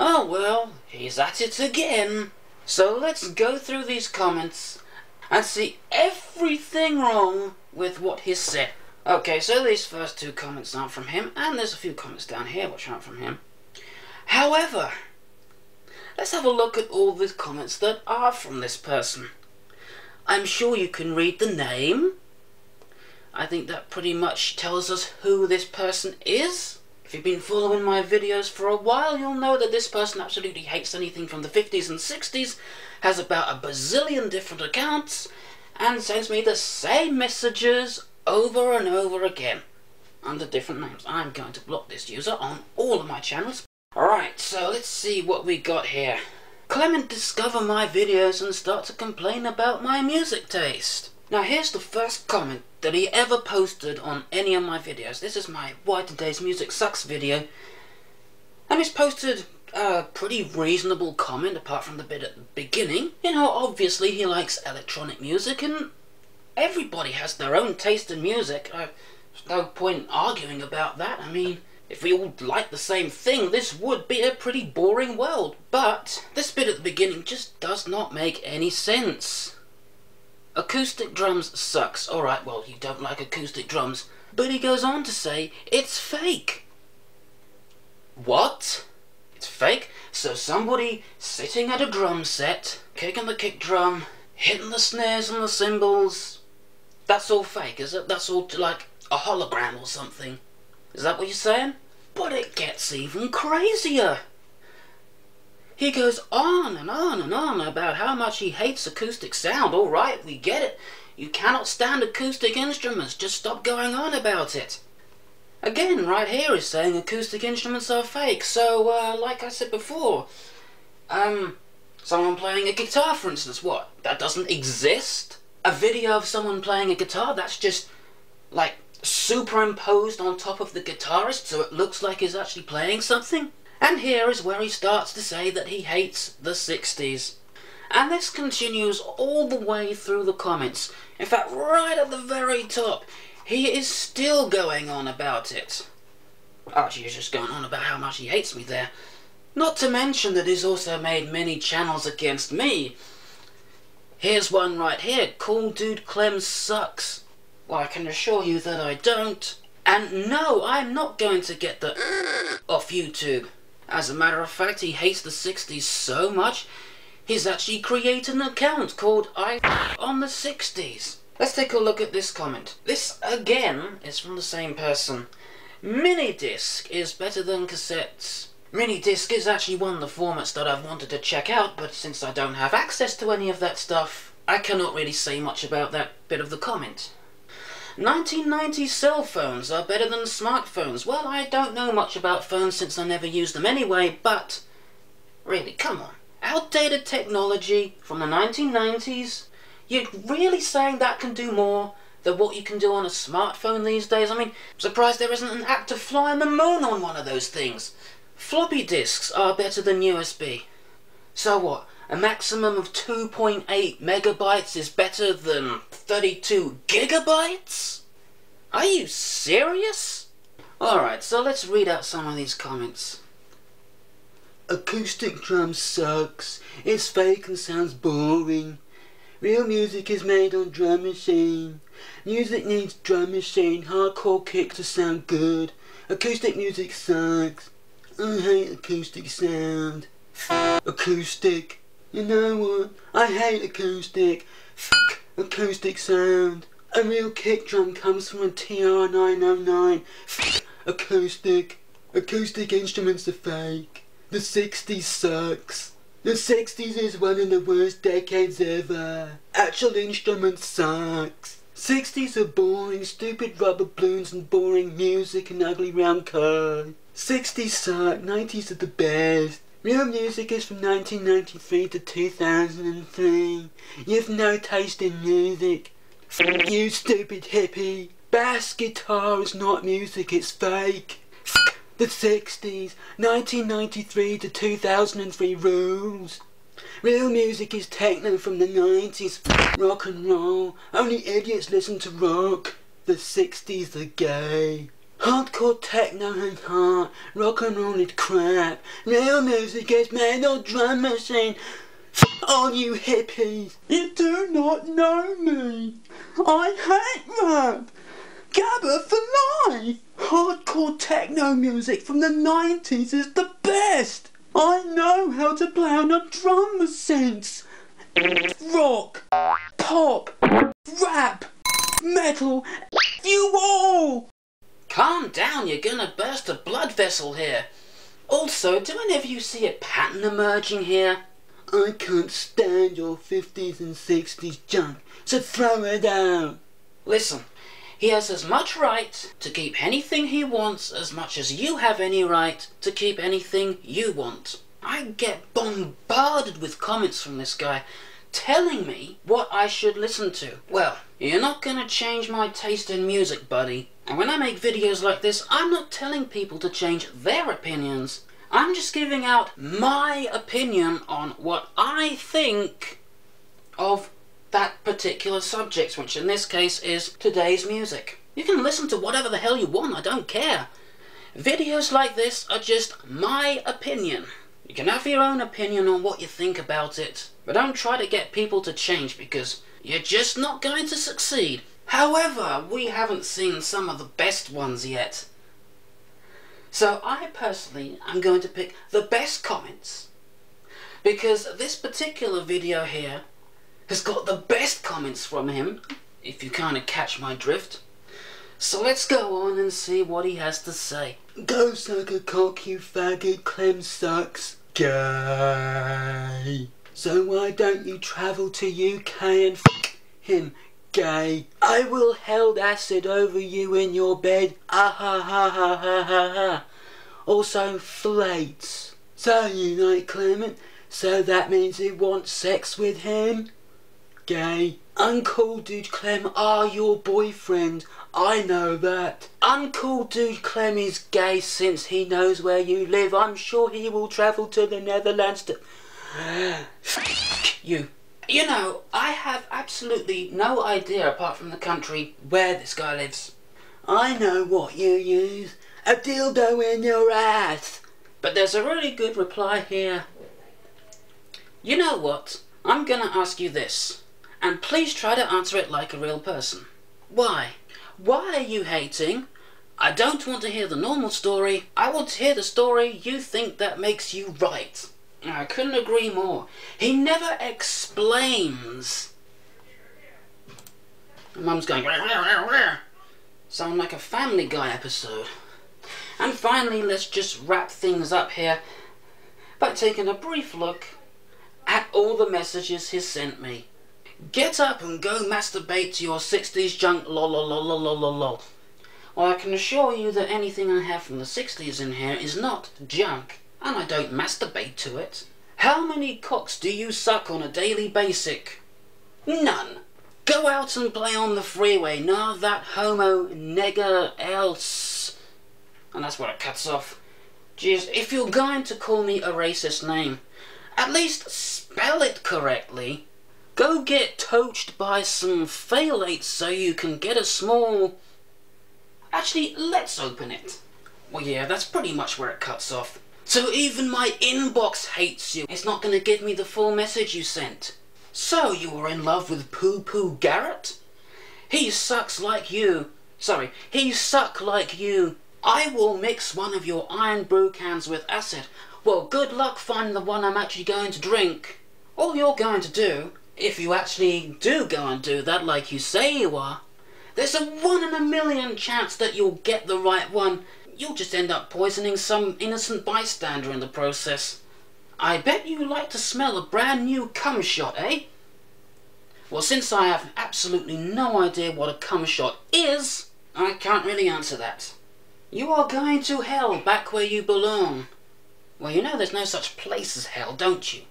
Oh well, he's at it again. So let's go through these comments and see everything wrong with what he said. Okay, so these first two comments aren't from him, and there's a few comments down here which aren't from him. However, let's have a look at all the comments that are from this person. I'm sure you can read the name. I think that pretty much tells us who this person is. If you've been following my videos for a while, you'll know that this person absolutely hates anything from the 50s and 60s, has about a bazillion different accounts, and sends me the same messages over and over again, under different names. I'm going to block this user on all of my channels. Alright, so let's see what we got here. Clement discover my videos and start to complain about my music taste. Now here's the first comment that he ever posted on any of my videos. This is my Why Today's Music Sucks video. And he's posted a pretty reasonable comment apart from the bit at the beginning. You know, obviously he likes electronic music and everybody has their own taste in music. There's no point arguing about that. I mean, if we all like the same thing, this would be a pretty boring world. But this bit at the beginning just does not make any sense. Acoustic drums sucks. Alright, well, you don't like acoustic drums. But he goes on to say, it's fake. What? It's fake? So somebody sitting at a drum set, kicking the kick drum, hitting the snares and the cymbals, that's all fake, is it? That's all like a hologram or something. Is that what you're saying? But it gets even crazier. He goes on and on and on about how much he hates acoustic sound. Alright, we get it. You cannot stand acoustic instruments. Just stop going on about it. Again, right here is saying acoustic instruments are fake. So, like I said before, someone playing a guitar, for instance, what? That doesn't exist? A video of someone playing a guitar, that's just, like, superimposed on top of the guitarist so it looks like he's actually playing something? And here is where he starts to say that he hates the 60s. And this continues all the way through the comments. In fact, right at the very top, he is still going on about it. Actually, he's just going on about how much he hates me there. Not to mention that he's also made many channels against me. Here's one right here, Cool Dude Clem Sucks. Well, I can assure you that I don't. And no, I'm not going to get the off YouTube. As a matter of fact, he hates the 60s so much, he's actually created an account called I on the 60s. Let's take a look at this comment. This, again, is from the same person. Minidisc is better than cassettes. Minidisc is actually one of the formats that I've wanted to check out, but since I don't have access to any of that stuff, I cannot really say much about that bit of the comment. 1990s cell phones are better than smartphones. Well, I don't know much about phones since I never used them anyway, but really, come on. Outdated technology from the 1990s? You're really saying that can do more than what you can do on a smartphone these days? I mean, I'm surprised there isn't an app to fly on the moon on one of those things. Floppy disks are better than USB. So what? A maximum of 2.8 megabytes is better than 32 gigabytes? Are you serious? Alright, so let's read out some of these comments. Acoustic drum sucks. It's fake and sounds boring. Real music is made on drum machine. Music needs drum machine, hardcore kick to sound good. Acoustic music sucks. I hate acoustic sound. Acoustic. You know what? I hate acoustic. Acoustic sound. A real kick drum comes from a TR-909. Acoustic. Acoustic instruments are fake. The 60s sucks. The 60s is one of the worst decades ever. Actual instruments sucks. 60s are boring, stupid rubber balloons and boring music and ugly round cars. 60s suck, 90s are the best. Real music is from 1993 to 2003. You've no taste in music. You stupid hippie. Bass guitar is not music, it's fake. The 60s, 1993 to 2003 rules. Real music is techno from the 90s. Rock and roll. Only idiots listen to rock. The 60s are gay. Hardcore techno is hard, rock and roll is crap, real music is made on drum machine. F all you hippies. You do not know me. I hate rap. Gabba for life. Hardcore techno music from the 90s is the best. I know how to play on a drum machine. Rock, pop, rap, metal, you all. Calm down, you're gonna burst a blood vessel here. Also, do any of you see a pattern emerging here? I can't stand your 50s and 60s junk, so throw it out. Listen, he has as much right to keep anything he wants as much as you have any right to keep anything you want. I get bombarded with comments from this guy telling me what I should listen to. Well, you're not gonna change my taste in music, buddy. And when I make videos like this, I'm not telling people to change their opinions. I'm just giving out my opinion on what I think of that particular subject, which in this case is today's music. You can listen to whatever the hell you want, I don't care. Videos like this are just my opinion. You can have your own opinion on what you think about it, but don't try to get people to change because you're just not going to succeed. However, we haven't seen some of the best ones yet. So I personally am going to pick the best comments because this particular video here has got the best comments from him, if you kind of catch my drift. So let's go on and see what he has to say. Go suck a cock, you faggot, Clem sucks. Gay. So why don't you travel to UK and f*** him, gay? I will held acid over you in your bed. Ah ha ha ha ha ha ha. Also flates. So you like Clement? So that means you want sex with him? Gay. Uncool dude Clem are your boyfriend. I know that. Uncool dude Clem is gay since he knows where you live. I'm sure he will travel to the Netherlands to... You. You know, I have absolutely no idea apart from the country where this guy lives. I know what you use. A dildo in your ass. But there's a really good reply here. You know what? I'm gonna ask you this. And please try to answer it like a real person. Why? Why are you hating? I don't want to hear the normal story. I want to hear the story you think that makes you right. I couldn't agree more. He never explains. Mum's going... Sound like a Family Guy episode. And finally, let's just wrap things up here by taking a brief look at all the messages he's sent me. Get up and go masturbate to your 60s junk, lol lol lol lol lol lol. Well, I can assure you that anything I have from the 60s in here is not junk, and I don't masturbate to it. How many cocks do you suck on a daily basis? None. Go out and play on the freeway, nah that homo nigger else. And that's where it cuts off. Jeez, if you're going to call me a racist name, at least spell it correctly. Go get toached by some phthalates so you can get a small... Actually, let's open it. Well, yeah, that's pretty much where it cuts off. So even my inbox hates you. It's not going to give me the full message you sent. So you were in love with Poo Poo Garrett? He sucks like you. Sorry, he suck like you. I will mix one of your iron brew cans with acid. Well, good luck finding the one I'm actually going to drink. All you're going to do, if you actually do go and do that like you say you are, there's a 1 in a million chance that you'll get the right one. You'll just end up poisoning some innocent bystander in the process. I bet you like to smell a brand new cum shot, eh? Well, since I have absolutely no idea what a cum shot is, I can't really answer that. You are going to hell back where you belong. Well, you know there's no such place as hell, don't you?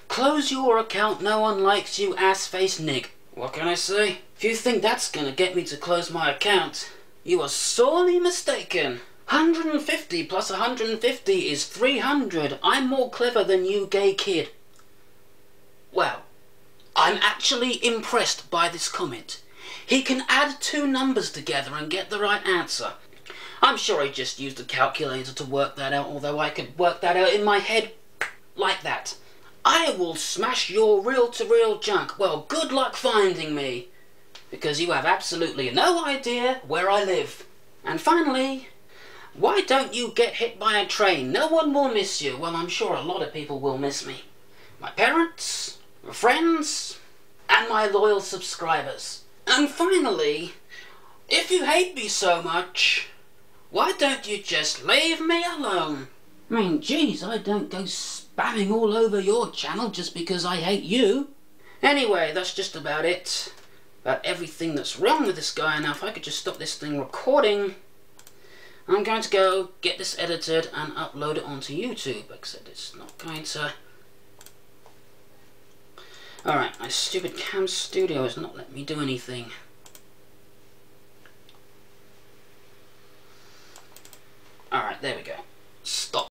Close your account, no one likes you, ass-face nig. What can I say? If you think that's gonna get me to close my account, you are sorely mistaken. 150 plus 150 is 300. I'm more clever than you, gay kid. Well, I'm actually impressed by this comment. He can add two numbers together and get the right answer. I'm sure I just used a calculator to work that out, although I could work that out in my head like that. I will smash your reel-to-reel junk. Well, good luck finding me, because you have absolutely no idea where I live. And finally, why don't you get hit by a train? No one will miss you. Well, I'm sure a lot of people will miss me. My parents, my friends, and my loyal subscribers. And finally, if you hate me so much, why don't you just leave me alone? I mean, geez, I don't go spamming all over your channel just because I hate you. Anyway, that's just about it. About everything that's wrong with this guy. Now, if I could just stop this thing recording, I'm going to go get this edited and upload it onto YouTube, except it's not going to... Alright, my stupid cam studio is not letting me do anything. Alright, there we go. Stop.